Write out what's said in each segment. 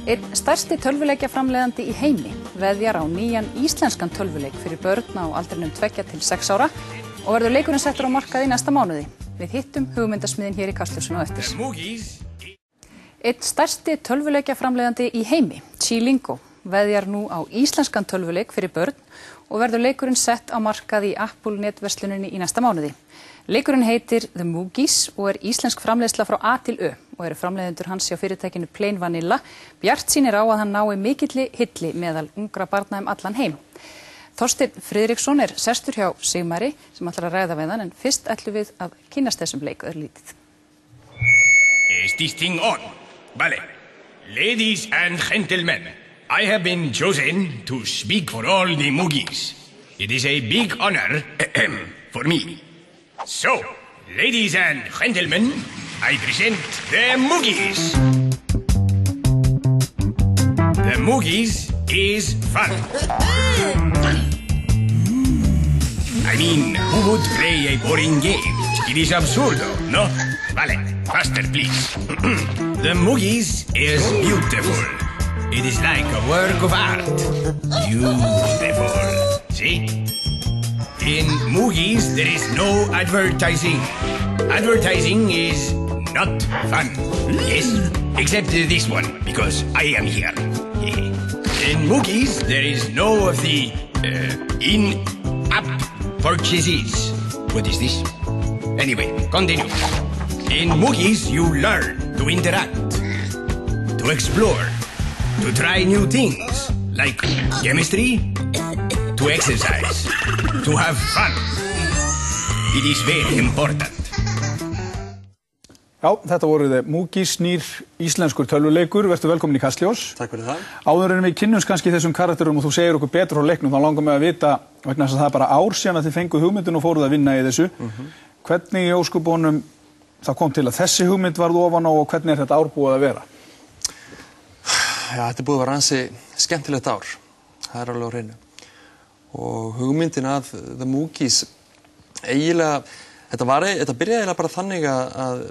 Einn stærsti tölvuleikjaframleiðandi í heimi veðjar á nýjan íslenskan tölvuleik fyrir börn á aldrinum 2 til 6 ára og verður leikurinn settur á markað í næsta mánuði. Við hittum hugmyndasmiðinn hér í Kastljósinu á eftir. Einn stærsti tölvuleikjaframleiðandi í heimi, Chilingo, veðjar nú á íslenskan tölvuleik fyrir börn og verður leikurinn sett á markað í Apple netversluninni í næsta mánuði. Leikurinn heitir The Moogies og íslensk framleiðsla frá A til Ö og eru framleiðendur hans hjá fyrirtækinu Plain Vanilla bjartsýnir á að hann nái mikilli hilli meðal ungra barna allan heim. Þorsteinn Friðriksson sestur hjá Sigmari sem ætlar að ræða við hann en fyrst ætlum við að kynnast þessum leik örlítið. Is this thing on? Vale. Ladies and gentlemen, I have been chosen to speak for all the Moogies. It is a big honor for me. So, ladies and gentlemen, I present the Moogies. The Moogies is fun. I mean, who would play a boring game? It is absurdo, no? Vale, faster please. The Moogies is beautiful. It is like a work of art. Beautiful. See? In Moogies, there is no advertising. Advertising is not fun. Yes, except this one, because I am here. In Moogies, there is no of the in-app purchases. What is this? Anyway, continue. In Moogies, you learn to interact, to explore, to try new things, like chemistry, to exercise, to have fun. It is very important. Já, þetta voru The Moogies, nýr íslenskur tölvuleikur. Vertu velkomin í Kastljós. Takk fyrir það. Áður en við kynnumst kannski þessum karakterum og þú segir okkur betur á leiknum, þá langar mig að vita, vegna þess að það bara ár síðan að þið fenguð hugmyndin og fóruð að vinna í þessu. Hvernig í ósköpunum það kom til að þessi hugmynd varð ofan á og hvernig þetta ár búið að vera? Já, þetta búið að vera ansi skemmtilegt ár. Það alveg á hreinu. Og hugmyndin að The Moogies, eiginlega, þetta byrjaði eiginlega bara þannig að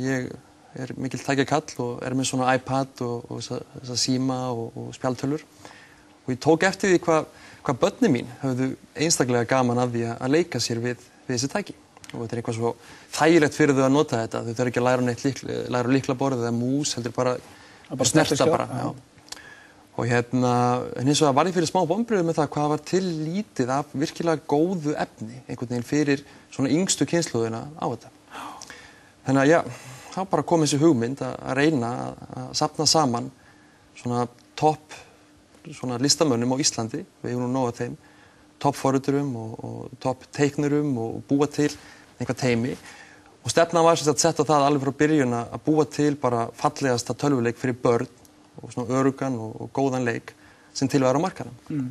ég mikill tækjakall og með svona iPad og þessa síma og spjaldtölvur. Og ég tók eftir því hvað börnin mín höfðu einstaklega gaman af því að leika sér við þessi tæki. Og þetta eitthvað svo þægilegt fyrir þau að nota þetta. Þau þurfa ekki að læra á lyklaborð eða mús, heldur bara snerta bara. Já. Og en hins vegar var ég fyrir smá vonbrigði með það hvað var til lítið af virkilega góðu efni einhvern veginn fyrir svona yngstu kynslóðina á þetta. Þannig að já, þá bara kom þessi hugmynd að reyna að safna saman svona topp svona listamönnum á Íslandi, við eigum nú nóg af þeim, topp forriturum og topp teiknurum og búa til einhvað teymi. Og stefnan var sem sagt sett á það alveg frá byrjun að búa til bara fallegasta tölvuleik fyrir börn og svona örugan og góðan leik sem til var á markaðnum.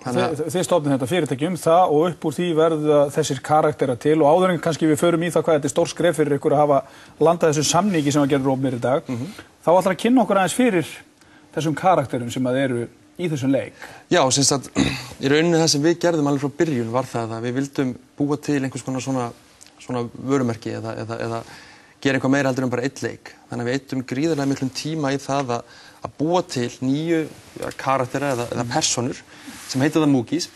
Þið stofnið þetta fyrirtæki það og upp úr því verða þessir karaktera til og áður en kannski við förum í það hvað þetta stór skref fyrir ykkur að hafa landað þessu samningi sem að gera opnir í dag. Þá ætlar að kynna okkur aðeins fyrir þessum karakterum sem að eru í þessum leik. Já, sem sagt, í rauninni það sem við gerðum alveg frá byrjun var það að við vildum búa til einhvers konar svona vörumerki eða gera eitthvað meira heldur en bara einn leik. Þannig að við eyddum gríðarlega miklum tíma í það að búa til nýju karaktera eða personur sem heita The Moogies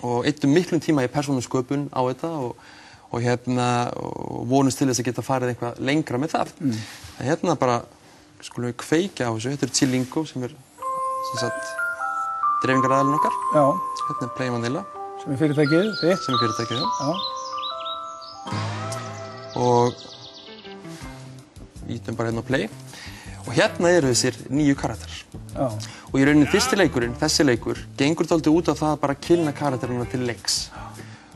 og eyddum miklum tíma í persónusköpun á þetta og vonumst til þess að geta farið eitthvað lengra með það. En bara skulum við kveikja á þessu. Þetta Chilingo sem sem sagt dreifingaraðalinn okkar. Já. Hérna Plain Vanilla. Sem fyrirtækið þitt. Sem fyrirtækið, já. Og ítum bara hérna á play og hérna eru þessir nýju karakterar. Já. Og í rauninni fyrsti leikurinn, þessi leikur, gengur dálítið út á það að bara kynna karakterina til leiks.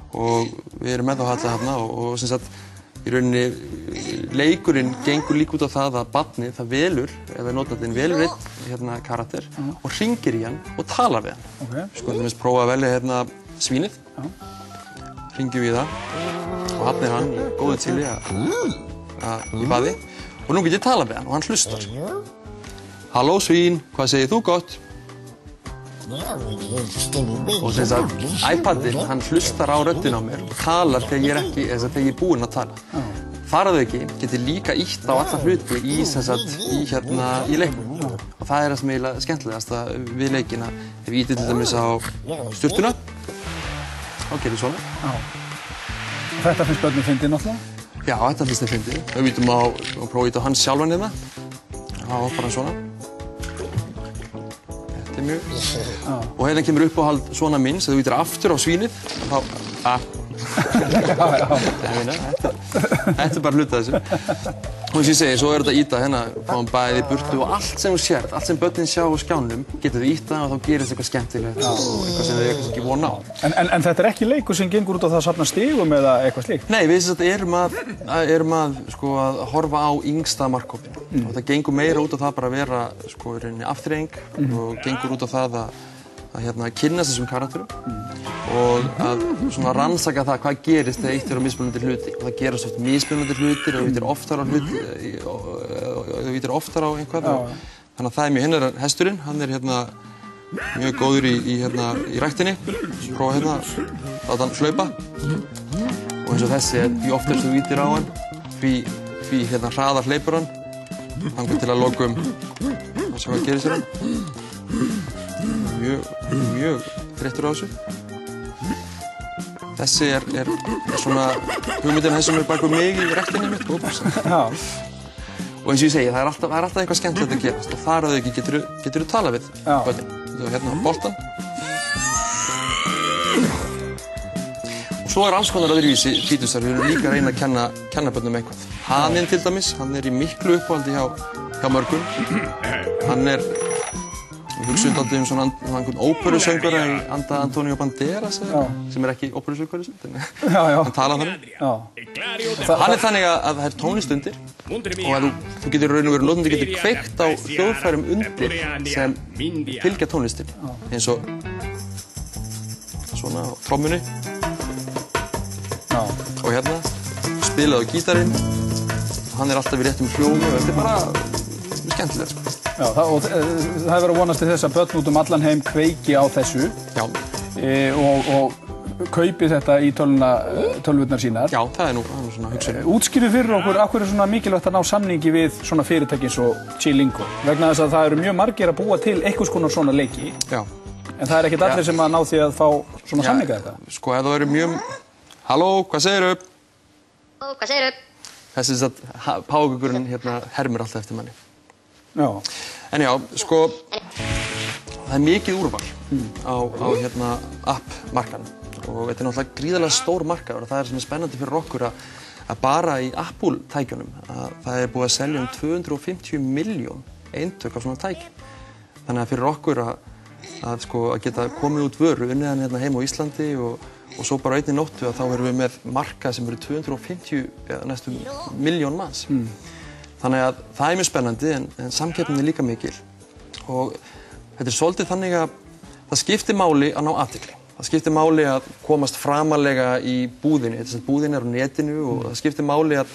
Og við erum með þá alla hérna og sem sagt í rauninni leikurinn gengur líka út á það að barnið það velur, eða notandinn velur einn karakter og hringir í hann og talar við hann. Okay. Sko til dæmis prófa að velja svínið. Hringjum við það og hann hann í góðu chili í baði. Og nú get ég talað við hann og hann hlustar. Halló svín, hvað segir þú gott? Og sem sagt, iPadinn, hann hlustar á röddina á mér og talar þegar ég er búinn að tala. þar að auki geti líka ítt á alla hluti í, í leiknum. Og það það sem eiginlega skemmtilegast við leikinn að ef ég íti til dæmis á sturtuna, þá gerir svona. Þetta finnst börnum fyndið náttúrulega? Já, þetta finnst þeim fyndið. Við vítum á prófið á hans sjálfan hérna. Þá hoppar hann svona. Þetta mjög. Og hérna kemur uppáhald svona minns, þegar þú vítir aftur á svínið, þá Þetta bara hluta þessu. Og eins og ég segi, svo þetta íta hérna, fáum bæði burtu og allt sem þú sérð, allt sem börnin sjá á skjánum, getur þú íta og þá gerist eitthvað skemmtilegt og eitthvað sem þau kannski ekki von á. En þetta ekki leikur sem gengur út á það að safna stigum eða eitthvað slíkt? Nei, við erum að horfa á yngsta markhópinn. Og það gengur meira út á það bara að vera í rauninni afþreying og gengur út á það að kynnast þessum karakterum og að rannsaka það hvað gerist þegar eitt á mismunandi hluti og það gerast oft mismunandi hlutir og þú vítir oftar á einhvað þannig að það mjög hinn hesturinn, hann mjög góður í ræktinni prófa láta hann hlaupa og eins og þessi, því oftar þú vítir á hann því hraðar hleypur hann þangað til að lokum að sjá hvað gerist þér hann mjög þreyttur á þessu. Þessi er svona hugmyndin þess sem bak við mig í ræktinni mitt. Og eins og ég segi, það er alltaf eitthvað skemmtilegt að gerast og þar að auki getur þú talað við börnin. Þú hérna á boltan. Og svo alls konar öðruvísi fítustar. Við erum líka að reyna að kenna börnum eitthvað. Haninn til dæmis, hann í miklu uppáhaldi hjá mörgum. Hann Við hugsaum dálítið svona einhvern óperusöngvara í anda Antonio Banderas sem ekki óperusöngvari hann talar þannig. Hann þannig að það tónlist undir og að þú getur raun og veru notandi getur kveikt á hljóðfærum undir sem fylgja tónlistinni eins og svona á trommunni og hérna spilað á gítarinn og hann alltaf í réttum hljómi og þetta bara skemmtilegt og það hefur verið að vonast til þess að börn út allan heim kveiki á þessu og kaupi þetta í tölvurnar sínar. Já, það er nú svona hugsun. Útskýrðu fyrir okkur af hverju er svona mikilvægt að ná samningi við svona fyrirtæki eins og Chilingo vegna þess að það eru mjög margir að búa til einhvers konar svona leiki. Já. En það er ekkert allir sem að ná því að fá svona samninga þetta. Sko, ef það eru mjög Halló, hvað segirðu? Hvað segirðu? Þessi págugurinn hermir alltaf eftir manni. Já. En já, sko, það er mikið úrval á app-markaðnum og þetta er náttúrulega gríðarlega stór markaður og það sem er spennandi fyrir okkur að bara í Apple-tækjunum að það er búið að selja 250 milljón eintök af svona tækjum. Þannig að fyrir okkur að geta komið út vöru unnið hann heima á Íslandi og svo bara einni nóttu að þá erum við með markað sem eru 250 næstum milljón manns. Þannig að það er mjög spennandi en samkeppnin er líka mikil og þetta er svolítið þannig að það skiptir máli að ná athygli. Það skiptir máli að komast framalega í búðinni, þess að búðin er á netinu og það skiptir máli að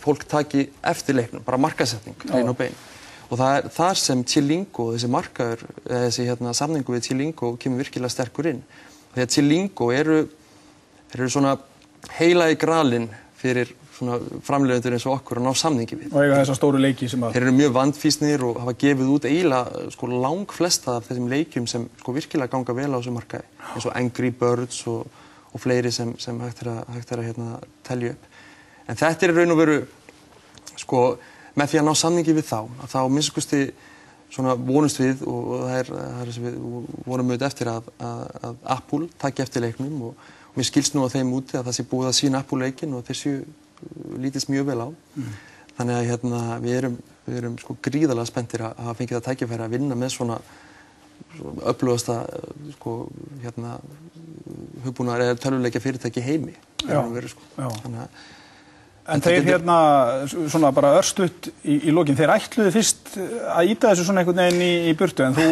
fólk taki eftir leiknum, bara markaðssetning, hrein og bein. Og það er þar sem Chilingo, þessi markaður, þessi samningu við Chilingo kemur virkilega sterkur inn. Því að Chilingo eru svona heilagi gralinn fyrir svona framleiðendur eins og okkur að ná samningi við. Og eiga þessa stóru leiki sem að... Þeir eru mjög vandfýsnir og hafa gefið út eiginlega langflesta af þessum leikjum sem virkilega ganga vel á þessum markaði. Eins og Angry Birds og fleiri sem hægt er að telja upp. En þetta er í raun og veru, með því að ná samningi við þá minnstakosti svona vonumst við og það er sem við vonum auðvitað eftir að Apple taki eftir leiknum og mér skilst nú á þeim úti að það sé búið að sýna Apple-leikinn og þeir lítist mjög vel á. Þannig að við erum gríðarlega spenntir að hafa fengið það tækifæri að vinna með svona öflugasta hugbúnaðar eða tölvuleikja fyrirtæki í heimi. En þeir svona bara örstutt í lokin, þeir ætluðu fyrst að íta þessu svona einhvern veginn í burtu en þú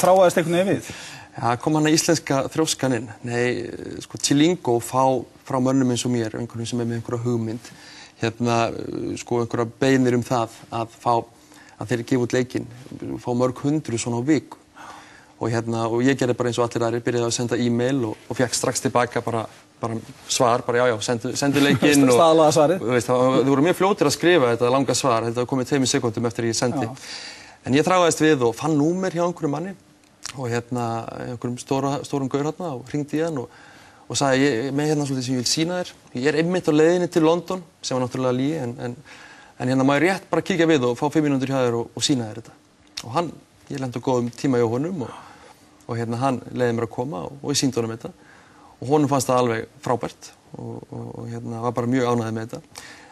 þráaðist einhvern veginn við? Já, kom hann að íslenska þrjóskan inn. Nei, Chilingo frá mönnum eins og mér, einhverjum sem er með einhverja hugmynd, einhverja beiðnir það að þeir gefa út leikinn, fá mörg hundru svona á viku. Og ég gerði bara eins og allir aðrir, byrjaði að senda e-mail og fékk strax tilbaka bara bara svar, bara já, sendu leikinn og staðlaða svarið. Þú veist, þau voru mjög fljótir að skrifa þetta langa svar, þetta komið 2 sekúndum eftir ég sendi. En ég þráaðist við og fann númer hjá einhverjum manni og einhverjum stórum gaur hérna og hringdi í hann og sagði ég með hérna svolítið sem ég vil sýna þér. Ég einmitt á leiðinni til London, sem var náttúrulega lygi, en hérna má ég rétt bara kíkja við og fá 5 mínútur hjá þér og sýna þér þetta. Og ég lenti á góðum tíma hjá honum og hérna hann leiði mér að koma og ég sýndi honum þetta. Og honum fannst það alveg frábært og hérna var bara mjög ánægður með þetta.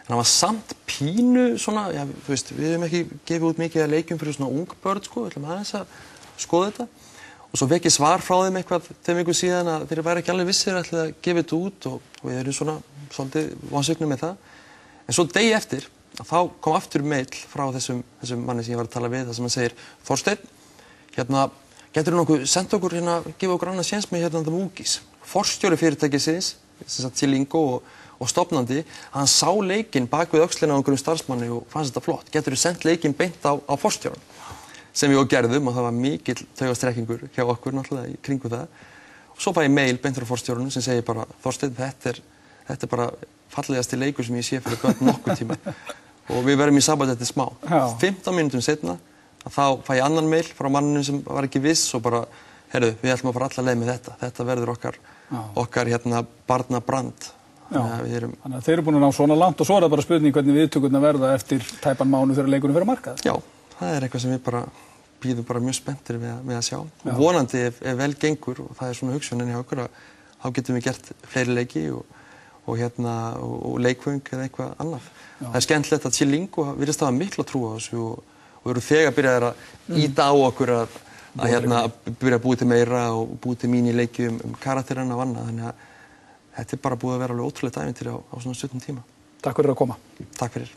En hann var samt pínu svona, já, þú veist, við höfum ekki gefið út mikið að leikjum fyrir svona ung börn, sko, við ætlum aðeins að skoða þetta. Og svo fekk ég svar frá þeim eitthvað 2 vikum síðan að þeir væri ekki alveg vissir ætlaði að gefa þetta út og við erum svona svolítið vonsviknir með það. En svo degi eftir, þá kom aftur mail frá þessum manni sem ég var að tala við, þar sem hann segir, Þorsteinn, hérna, getur þú nokkuð senda okkur hérna, gefa okkur annað séns með hérna The Moogies. Forstjóri fyrirtækisins, sem sagt Tilingo og stofnandi, hann sá leikinn bak við öxlina á einhverjum starfsmanni og fannst þetta flott. Getur þú sendt leikinn beint á forstjóran? Sem við og gerðum og það var mikill taugastrekkingur hjá okkur náttúrulega í kringu það. Og svo fæ ég mail beint frá forstjóranum sem segir bara, Þorsteinn, þetta er bara fallegasti leikur sem ég sé fyrir börn nokkuð tíma. Og við verðum í sambandi eftir smá. 15 mínútum seinna, þá fæ ég annan mail frá manninu sem var ekki viss og bara, heyrðu, við ætlum að fara alla leið með þetta. Þetta verður okkar hérna barnabrand. Þannig að þeir eru búin að ná svona langt og svo er það bara spurning hvernig viðtökurnar verða eftir tæpan mánuð þegar leikurinn fer á markað. Já, það er eitthvað sem við bara bíðum bara mjög spenntir með að sjá. Og vonandi ef vel gengur og það er svona hugsunin hjá okkur að þá getum við gert fleiri leiki og leikvöng eða eitthvað annað. Það er skemmtilegt að Tilingo virðist hafa mikla trú á þessu og eru þegar byrjaðir að ýta á okkur að byrja að búið til meira og búið til mínileiki karakterana og annað. Þannig að þetta er bara búið að vera alveg ótrúlegt ævintýri á svona stuttum tíma. Takk fyrir að koma. Takk fyrir.